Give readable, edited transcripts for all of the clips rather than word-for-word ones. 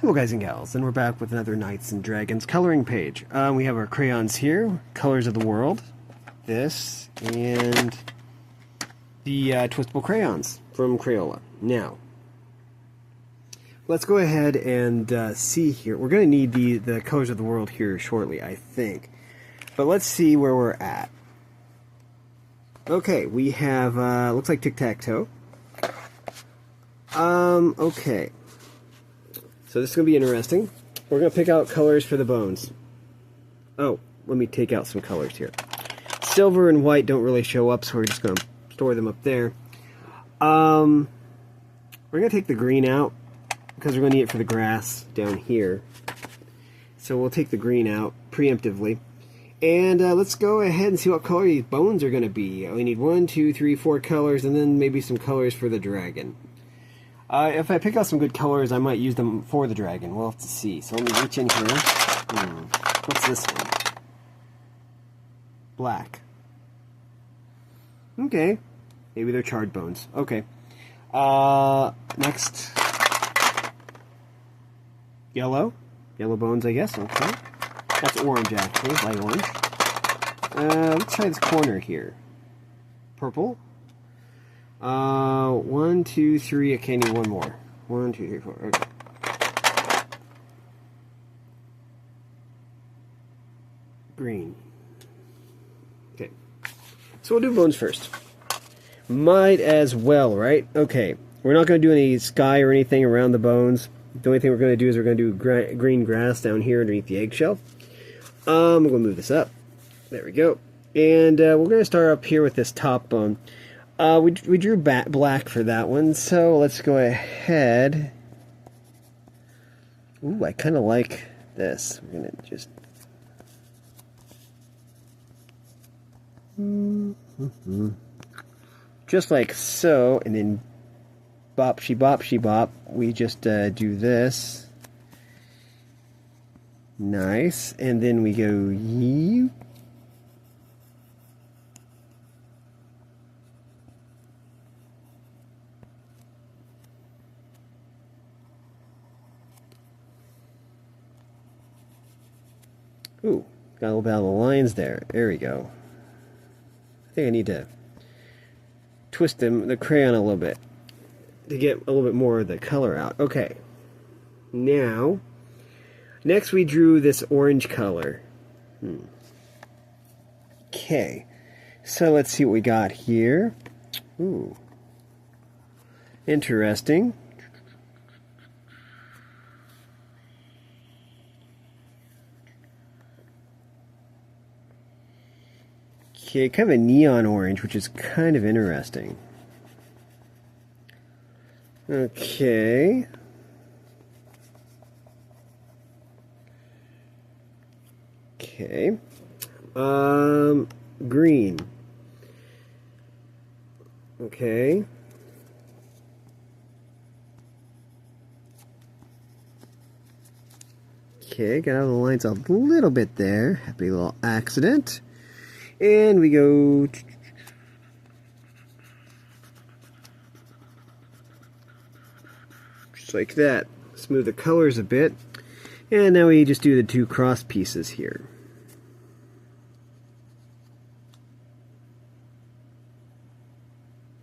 Hello guys and gals, and we're back with another Knights and Dragons coloring page. We have our crayons here, Colors of the World, this, and the twistable crayons from Crayola. Now, let's go ahead and see here. We're going to need the Colors of the World here shortly, I think. But let's see where we're at. Okay, we have, looks like tic-tac-toe. Okay. So this is going to be interesting. We're going to pick out colors for the bones. Oh, let me take out some colors here. Silver and white don't really show up, so we're just going to store them up there. We're going to take the green out, because we're going to need it for the grass down here. So we'll take the green out preemptively. And let's go ahead and see what color these bones are going to be. We need 1, 2, 3, 4 colors, and then maybe some colors for the dragon. If I pick out some good colors, I might use them for the dragon. We'll have to see. So let me reach in here. What's this one? Black. Okay. Maybe they're charred bones. Okay. Next. Yellow. Yellow bones, I guess. Okay. That's orange, actually. Light orange. Let's try this corner here. Purple. 1, 2, 3. Okay, I need one more. 1, 2, 3, 4. Okay. Green. Okay. So we'll do bones first. Might as well, right? Okay. We're not going to do any sky or anything around the bones. The only thing we're going to do is we're going to do green grass down here underneath the eggshell. I'm going to move this up. There we go. And we're going to start up here with this top bone. We drew black for that one, so let's go ahead. Ooh, I kind of like this. We're going to just... Just like so, and then bop, she bop, we just do this. Nice, and then we go yee. Ooh, got a little bit of the lines there. There we go. I think I need to twist the crayon a little bit to get a little bit more of the color out. Okay. Now, next we drew this orange color. Okay. So let's see what we got here. Ooh. Interesting. Okay, kind of a neon orange, which is kind of interesting. Okay. Okay. Green. Okay. Okay, got out of the lines a little bit there. Happy little accident. And we go just like that. Smooth the colors a bit. And now we just do the 2 cross pieces here.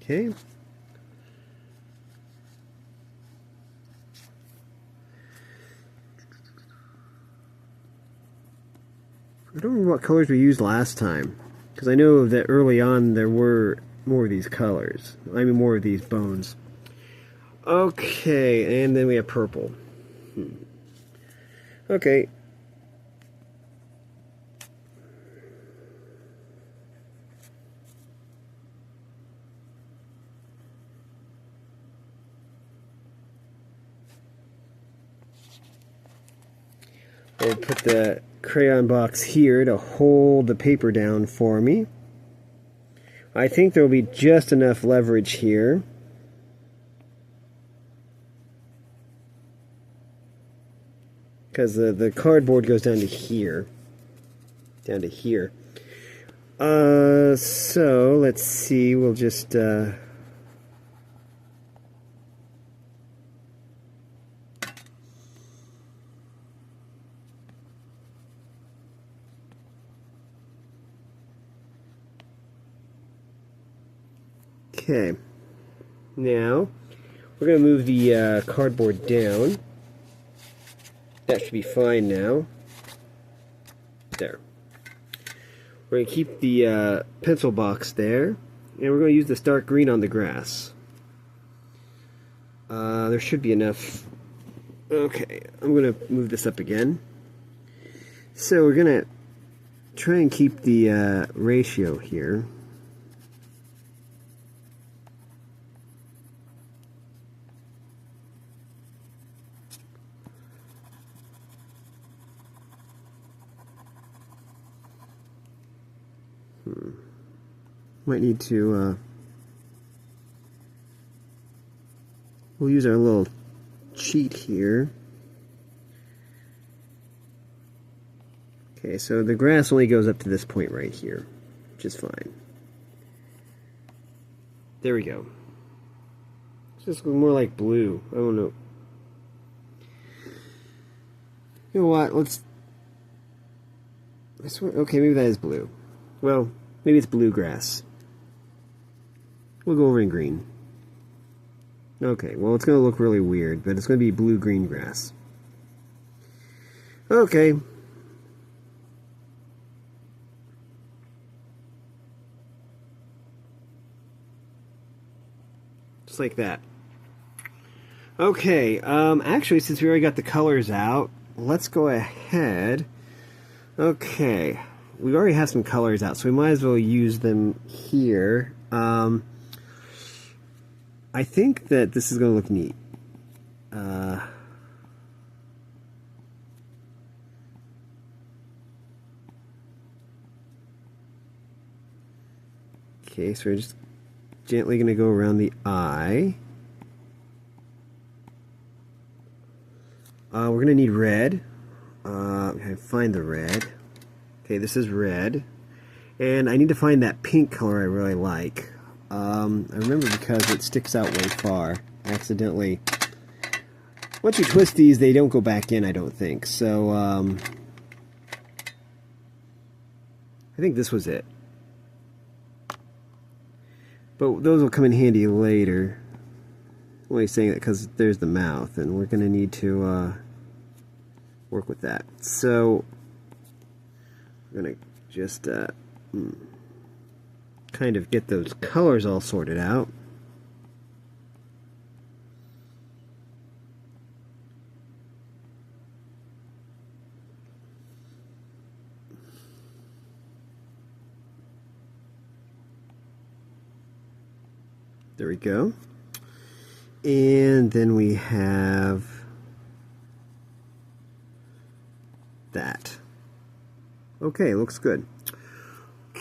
Okay. I don't remember what colors we used last time, because I know that early on there were more of these colors. I mean, more of these bones. Okay, and then we have purple. Okay. I'll put the crayon box here to hold the paper down for me. I think there will be just enough leverage here. Because the cardboard goes down to here. Down to here. So let's see, we'll just Okay. Now, we're going to move the cardboard down. That should be fine now. There. We're going to keep the pencil box there, and we're going to use this dark green on the grass. There should be enough. Okay, I'm going to move this up again. So we're going to try and keep the ratio here. Might need to, we'll use our little cheat here. Okay, so the grass only goes up to this point right here, which is fine. There we go. It's just more like blue. I don't know. You know what? Let's. I swear. Okay, maybe that is blue. Well, maybe it's bluegrass. We'll go over in green. Okay, well, it's going to look really weird, but it's going to be blue-green grass. Okay. Just like that. Okay, actually, since we already got the colors out, let's go ahead. Okay, we already have some colors out, so we might as well use them here. I think that this is going to look neat. Okay, so we're just gently going to go around the eye. We're going to need red. Find the red. Okay, this is red. And I need to find that pink color I really like. I remember because it sticks out way far. Accidentally. Once you twist these, they don't go back in, I don't think. So, I think this was it. But those will come in handy later. I'm only saying that because there's the mouth, and we're going to need to work with that. So, I'm going to just kind of get those colors all sorted out. There we go. And then we have that. Okay, looks good.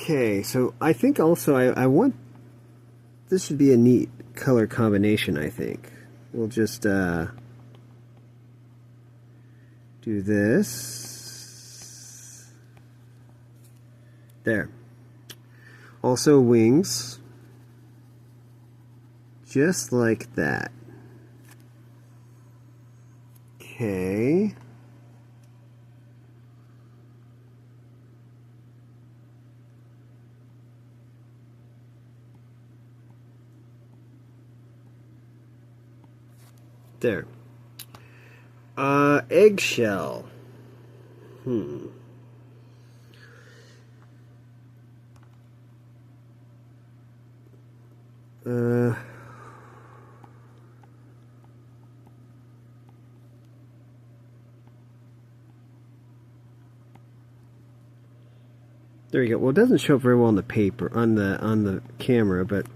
Okay, so I think also I want, this should be a neat color combination, I think. We'll just do this. There. Also wings. Just like that. Okay. There. Eggshell. There you go. Well, it doesn't show up very well on the paper, on the camera, but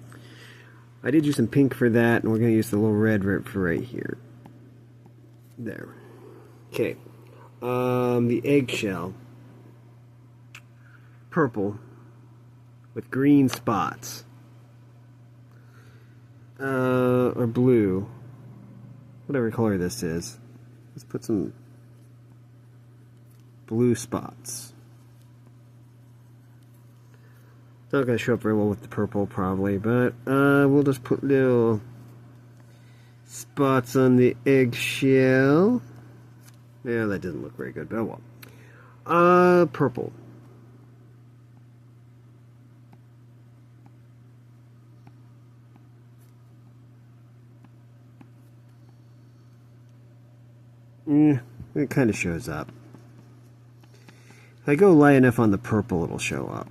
I did use some pink for that, and we're going to use the little red for right here. There. Okay. The eggshell. Purple with green spots. Or blue. Whatever color this is. Let's put some blue spots. Not going to show up very well with the purple, probably, but we'll just put little spots on the eggshell. Yeah, that didn't look very good, but oh well. Purple. It kind of shows up. If I go light enough on the purple, it'll show up.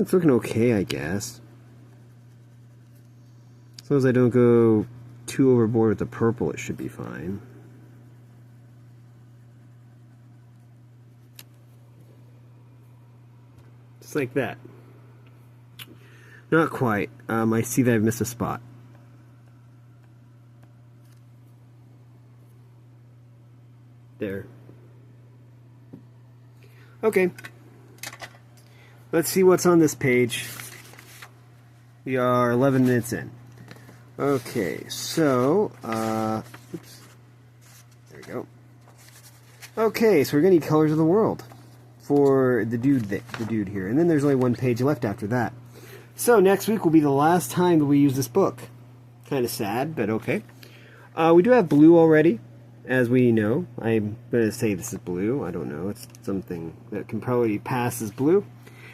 It's looking okay, I guess. As long as I don't go too overboard with the purple, it should be fine. Just like that. Not quite. I see that I've missed a spot. There. Okay. Let's see what's on this page. We are 11 minutes in. Okay, so, oops. There we go. Okay, so we're going to need colors of the world for the dude here. And then there's only one page left after that. So next week will be the last time that we use this book. Kind of sad, but okay. We do have blue already, as we know. I'm going to say this is blue. I don't know. It's something that can probably pass as blue.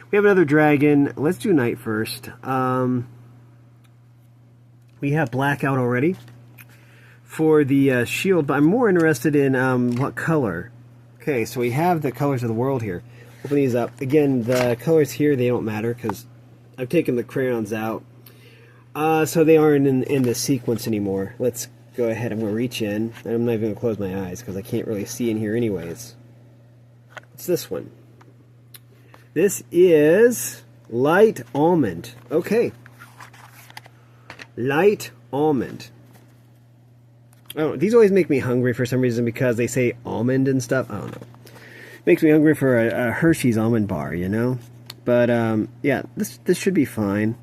We have another dragon. Let's do night first. We have blackout already for the shield, but I'm more interested in what color. Okay, so we have the colors of the world here. Open these up. Again, the colors here, they don't matter because I've taken the crayons out. So they aren't in the sequence anymore. Let's go ahead. I'm going to reach in. I'm not even going to close my eyes because I can't really see in here anyways. It's this one. This is light almond. Okay. Light almond. Oh, these always make me hungry for some reason because they say almond and stuff. I don't know. Makes me hungry for a Hershey's almond bar, you know? But, yeah, this should be fine.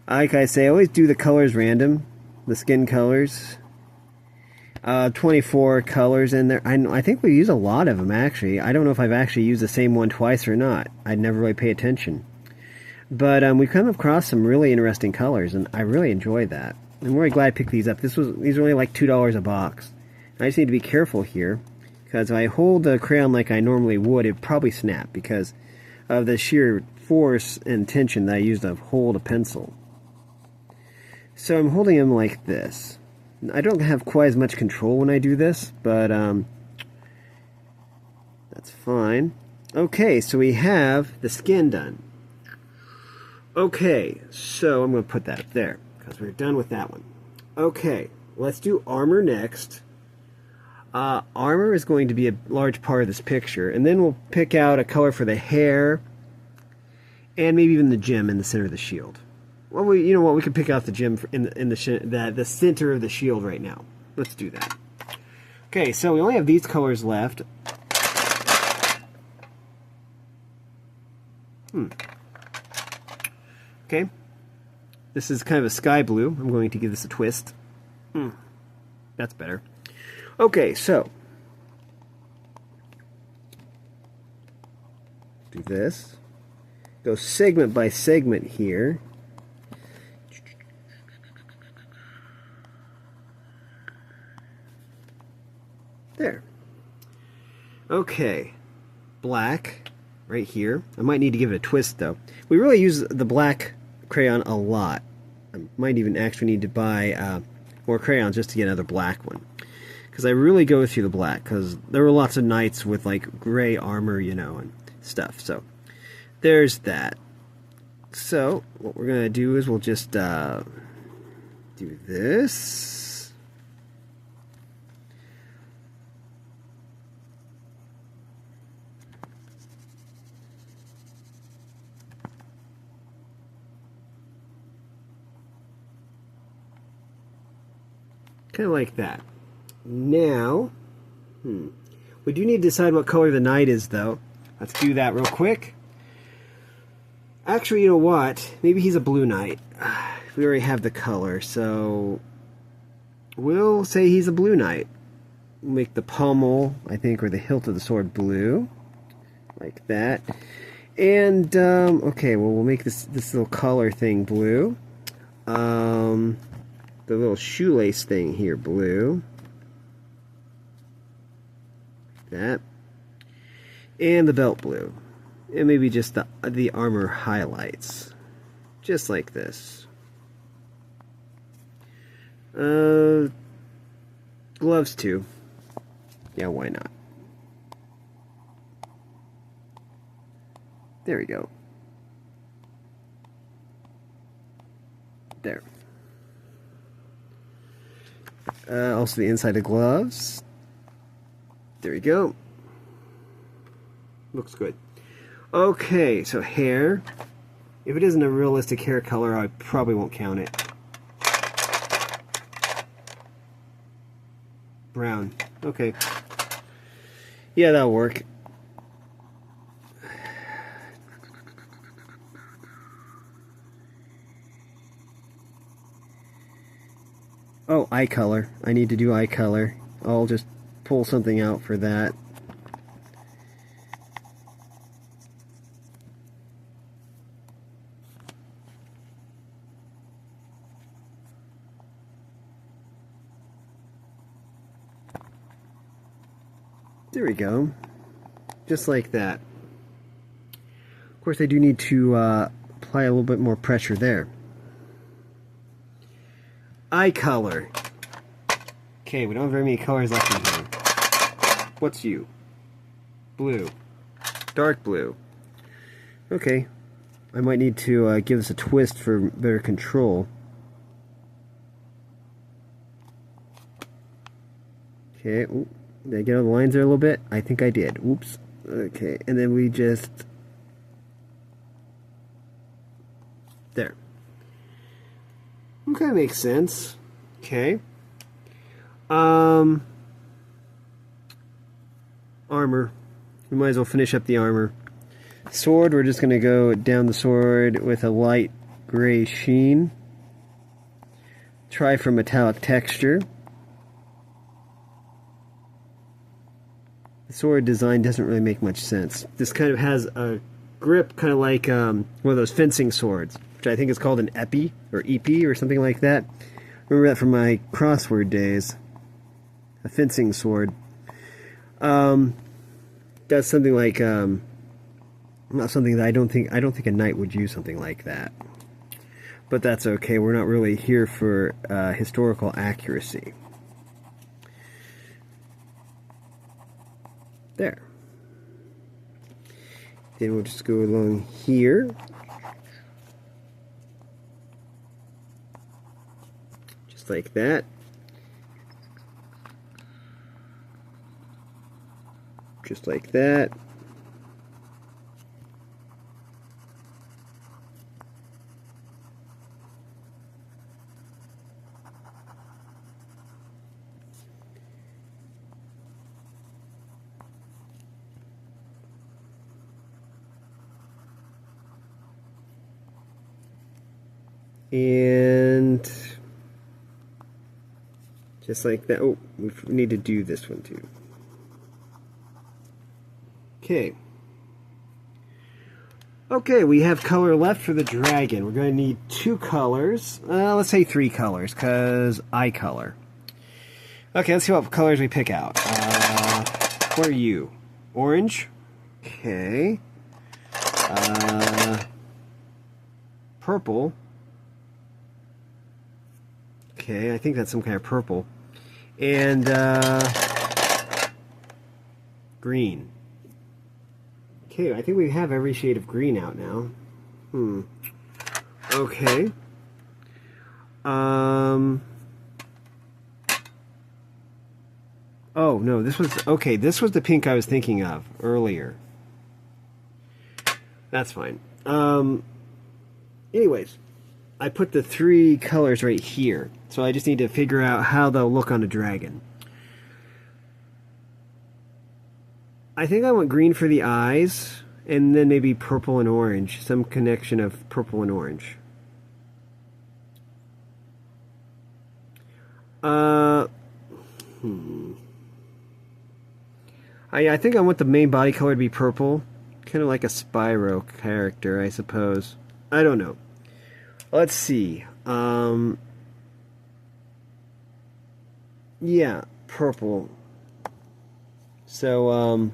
Like I say, I always do the colors random. The skin colors. 24 colors in there. I think we use a lot of them, actually. I don't know if I've actually used the same one twice or not. I'd never really pay attention. But we've come across some really interesting colors, and I really enjoy that. I'm really glad I picked these up. These are only like $2 a box. I just need to be careful here, because if I hold the crayon like I normally would, it'd probably snap, because of the sheer force and tension that I use to hold a pencil. So I'm holding them like this. I don't have quite as much control when I do this, but that's fine. Okay, so we have the skin done. Okay, so I'm going to put that up there, because we're done with that one. Okay, let's do armor next. Armor is going to be a large part of this picture, and then we'll pick out a color for the hair, and maybe even the gem in the center of the shield. Well, you know what? We can pick out the gem in the center of the shield right now. Let's do that. Okay, so we only have these colors left. Okay, this is kind of a sky blue. I'm going to give this a twist. That's better. Okay, so do this. Go segment by segment here. There. Okay, black right here. I might need to give it a twist though. We really use the black crayon a lot. I might even actually need to buy more crayons just to get another black one, because I really go through the black, because there were lots of knights with like gray armor, you know, and stuff. So there's that. So what we're gonna do is we'll just do this. Kind of like that. Now, we do need to decide what color the knight is, though. Let's do that real quick. Actually, you know what? Maybe he's a blue knight. We already have the color, so we'll say he's a blue knight. We'll make the pommel, I think, or the hilt of the sword blue, like that. And okay, well, we'll make this little collar thing blue. The little shoelace thing here blue. that. And the belt blue. And maybe just the armor highlights. Just like this. Gloves too. Yeah, why not? There we go. There. Also the inside of gloves. There we go. Looks good. Okay, so hair. If it isn't a realistic hair color, I probably won't count it. Brown. Okay. Yeah, that'll work. Oh, eye color. I need to do eye color. I'll just pull something out for that. There we go. Just like that. Of course, I do need to apply a little bit more pressure there. Eye color. Okay, we don't have very many colors left in here. What's you? Blue. Dark blue. Okay. I might need to give this a twist for better control. Okay. Ooh. Did I get all the lines there a little bit? I think I did. Oops. Okay. And then we just... There. Okay, makes sense. Okay. Armor. We might as well finish up the armor. Sword, we're just going to go down the sword with a light gray sheen. Try for metallic texture. The sword design doesn't really make much sense. This kind of has a grip kind of like one of those fencing swords, which I think is called an epi or epi or something like that. Remember that from my crossword days. A fencing sword. That's something like not something that I don't think a knight would use something like that. But that's okay. We're not really here for historical accuracy. There. Then we'll just go along here. Just like that. Just like that. And just like that. Oh, we need to do this one too. Okay. Okay, we have color left for the dragon. We're going to need 2 colors. Let's say 3 colors, because eye color. Okay, let's see what colors we pick out. What are you? Orange? Okay. Purple. Okay, I think that's some kind of purple. And green. Okay, I think we have every shade of green out now. Okay. Oh, no, this was... Okay, this was the pink I was thinking of earlier. That's fine. Anyways, I put the 3 colors right here. So I just need to figure out how they'll look on a dragon. I think I want green for the eyes, and then maybe purple and orange. Some connection of purple and orange. I think I want the main body color to be purple. Kind of like a Spyro character, I suppose. I don't know. Let's see. Yeah, purple. So,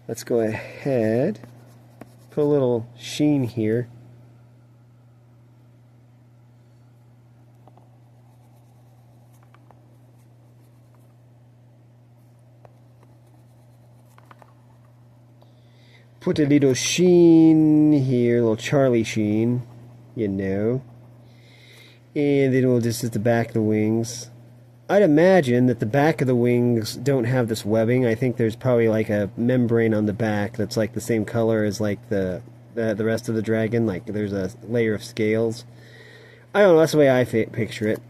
let's go ahead, put a little sheen here. Put a little sheen here, a little Charlie sheen, you know. And then this is the back of the wings. I'd imagine that the back of the wings don't have this webbing. I think there's probably like a membrane on the back that's like the same color as like the rest of the dragon. Like there's a layer of scales. I don't know, that's the way I picture it.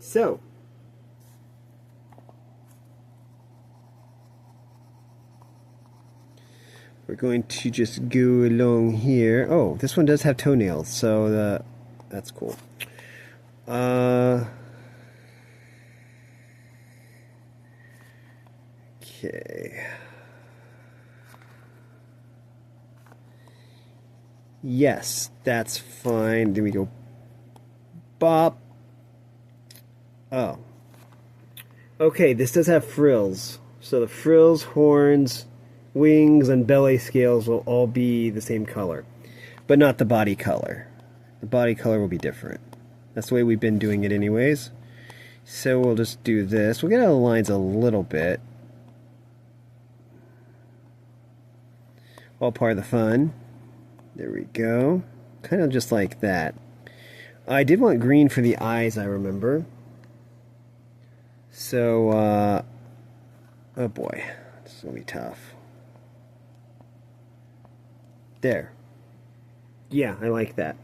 So. We're going to just go along here. Oh, this one does have toenails, so that's cool. Okay. Yes, that's fine. Then we go bop. Oh. Okay, this does have frills. So the frills, horns, wings, and belly scales will all be the same color, but not the body color. The body color will be different. That's the way we've been doing it anyways. So we'll just do this. We'll get out of the lines a little bit. All part of the fun. There we go. Kind of just like that. I did want green for the eyes, I remember. So, oh boy, this is gonna be tough. There. Yeah, I like that.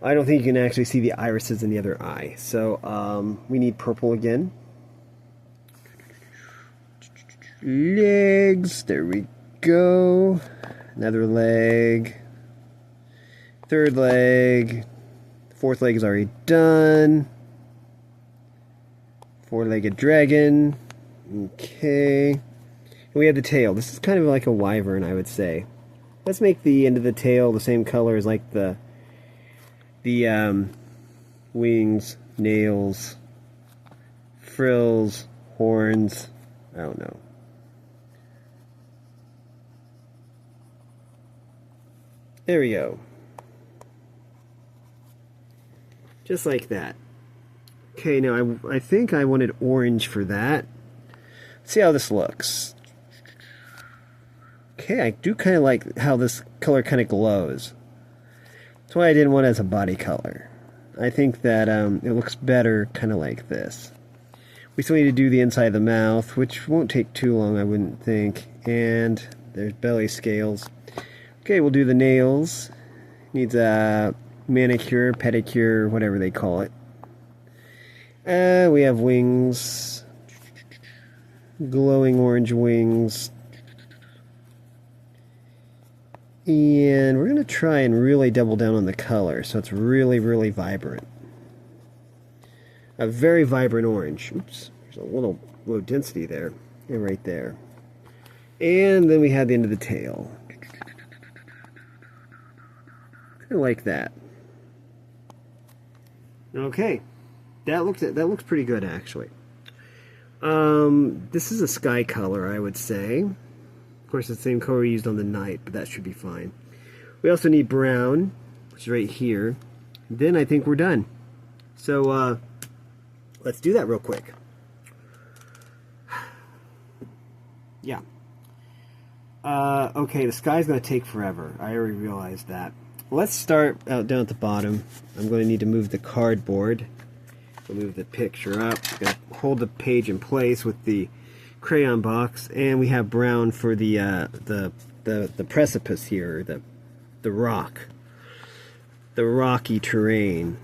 I don't think you can actually see the irises in the other eye. So, we need purple again. Legs. There we go. Another leg. Third leg. Fourth leg is already done. Four-legged dragon. Okay. And we have the tail. This is kind of like a wyvern, I would say. Let's make the end of the tail the same color as like the wings, nails, frills, horns. I don't know. There we go. Just like that. Okay, now I think I wanted orange for that. Let's see how this looks. Okay, I do kind of like how this color kind of glows. That's why I didn't want it as a body color. I think that it looks better kind of like this. We still need to do the inside of the mouth, which won't take too long, I wouldn't think. And there's belly scales. Okay, we'll do the nails. Needs a manicure, pedicure, whatever they call it. We have wings. Glowing orange wings. And we're going to try and really double down on the color so it's really, really vibrant. A very vibrant orange. Oops, there's a little low density there. And right there. And then we have the end of the tail. Kind of like that. Okay. That looks pretty good, actually. This is a sky color, I would say. Of course, it's the same color we used on the knight, but that should be fine. We also need brown, which is right here. Then I think we're done. So, let's do that real quick. Yeah. Okay, the sky's going to take forever. I already realized that. Let's start out down at the bottom. I'm going to need to move the cardboard. We'll move the picture up. I'm going to hold the page in place with the crayon box, and we have brown for the precipice here, the rock, the rocky terrain.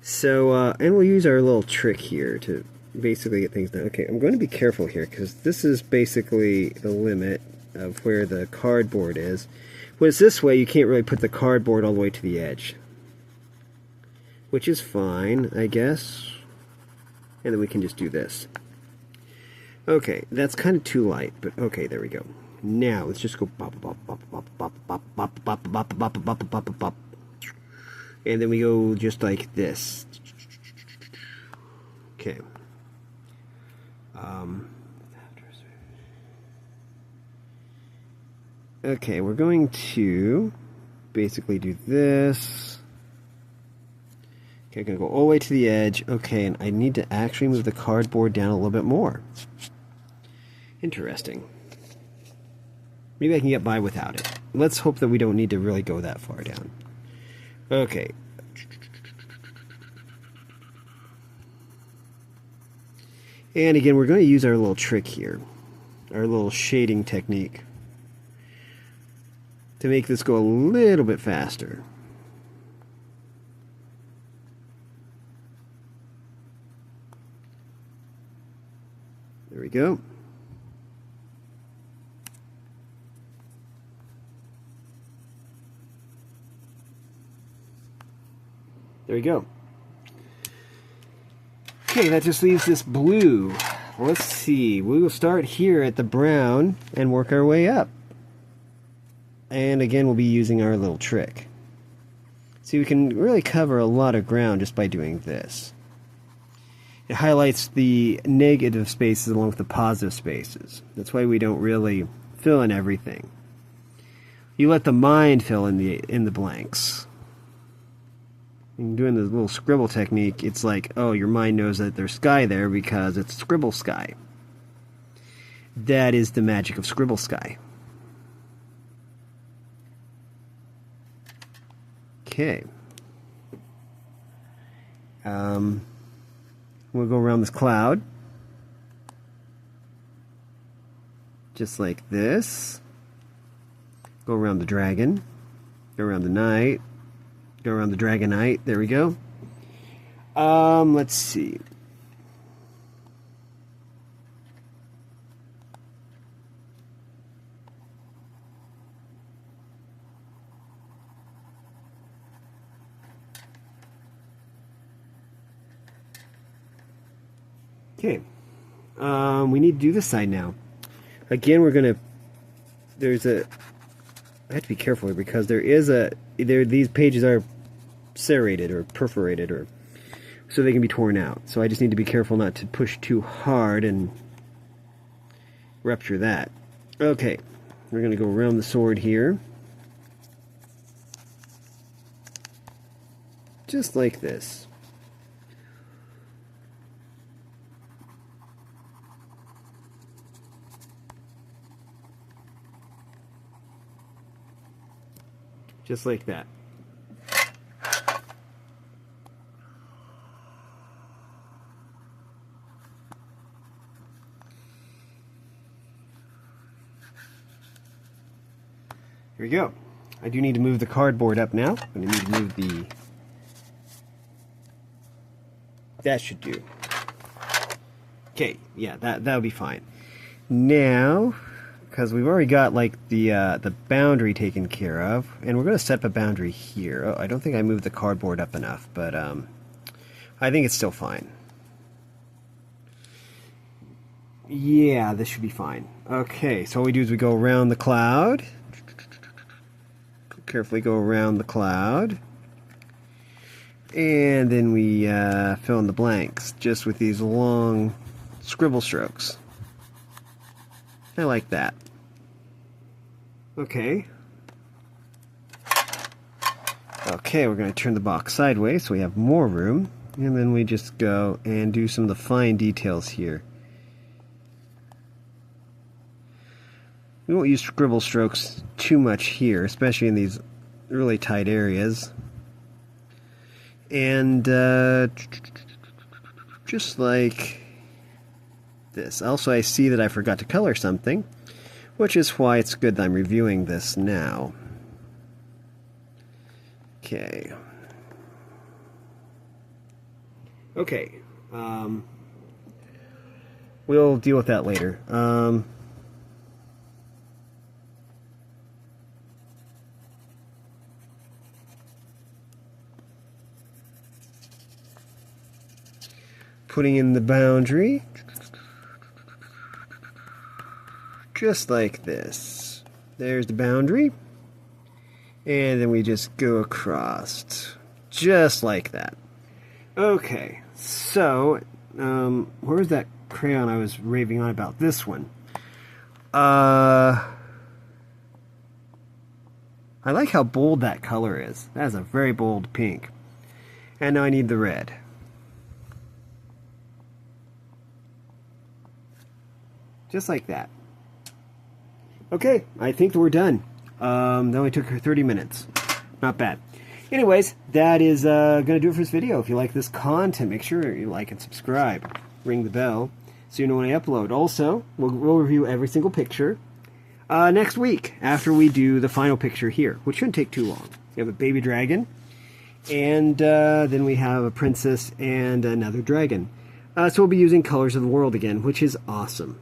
So, and we'll use our little trick here to basically get things done. Okay, I'm going to be careful here because this is basically the limit of where the cardboard is. When it's this way, you can't really put the cardboard all the way to the edge, which is fine, I guess. And then we can just do this. Okay, that's kind of too light, but okay, there we go. Now let's just go bop bop bop bop bop bop bop bop bop bop bop bop bop. And then we go just like this. Okay, we're going to basically do this. Okay, I'm going to go all the way to the edge. Okay, and I need to actually move the cardboard down a little bit more. Interesting. Maybe I can get by without it. Let's hope that we don't need to really go that far down. Okay. And again, we're going to use our little trick here. Our little shading technique. To make this go a little bit faster. There we go. There we go. Okay, that just leaves this blue. Let's see. We will start here at the brown and work our way up. And again, we'll be using our little trick. See, we can really cover a lot of ground just by doing this. It highlights the negative spaces along with the positive spaces. That's why we don't really fill in everything. You let the mind fill in the blanks. And doing the little scribble technique, it's like, oh, your mind knows that there's sky there because it's scribble sky. That is the magic of scribble sky. Okay. We'll go around this cloud. Just like this. Go around the dragon. Go around the knight. Go around the Dragonite. There we go. Let's see. Okay. We need to do this side now. Again, we're gonna. I have to be careful here because these pages are serrated or perforated, or so they can be torn out. So I just need to be careful not to push too hard and rupture that. Okay, we're going to go around the sword here. Just like this. Just like that. Here we go. I do need to move the cardboard up now. I'm going to need to move the... That should do. Okay, yeah, that'll be fine. Now, because we've already got like the boundary taken care of, and we're going to set up a boundary here. Oh, I don't think I moved the cardboard up enough, but I think it's still fine. Yeah, this should be fine. Okay, so all we do is we go around the cloud. Carefully go around the cloud. And then we fill in the blanks just with these long scribble strokes. I like that. Okay. Okay, we're going to turn the box sideways so we have more room. And then we just go and do some of the fine details here. We won't use scribble strokes too much here, especially in these really tight areas. And just like this. Also, I see that I forgot to color something, which is why it's good that I'm reviewing this now. Okay. Okay. We'll deal with that later. Putting in the boundary. Just like this. There's the boundary. And then we just go across. Just like that. Okay, so, where's that crayon I was raving on about. This one. I like how bold that color is. That is a very bold pink. And now I need the red. Just like that. Okay, I think we're done. That only took her 30 minutes. Not bad. Anyways, that is going to do it for this video. If you like this content, make sure you like and subscribe. Ring the bell so you know when I upload. Also, we'll review every single picture next week after we do the final picture here, which shouldn't take too long. We have a baby dragon, and then we have a princess and another dragon. So we'll be using Colors of the World again, which is awesome.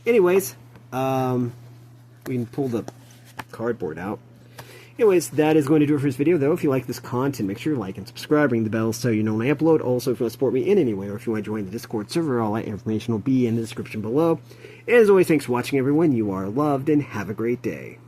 Anyways, we can pull the cardboard out. Anyways, that is going to do it for this video, though. If you like this content, make sure you like and subscribe, ring the bell so you know when I upload. Also, if you want to support me in any way, or if you want to join the Discord server, all that information will be in the description below. And as always, thanks for watching, everyone. You are loved, and have a great day.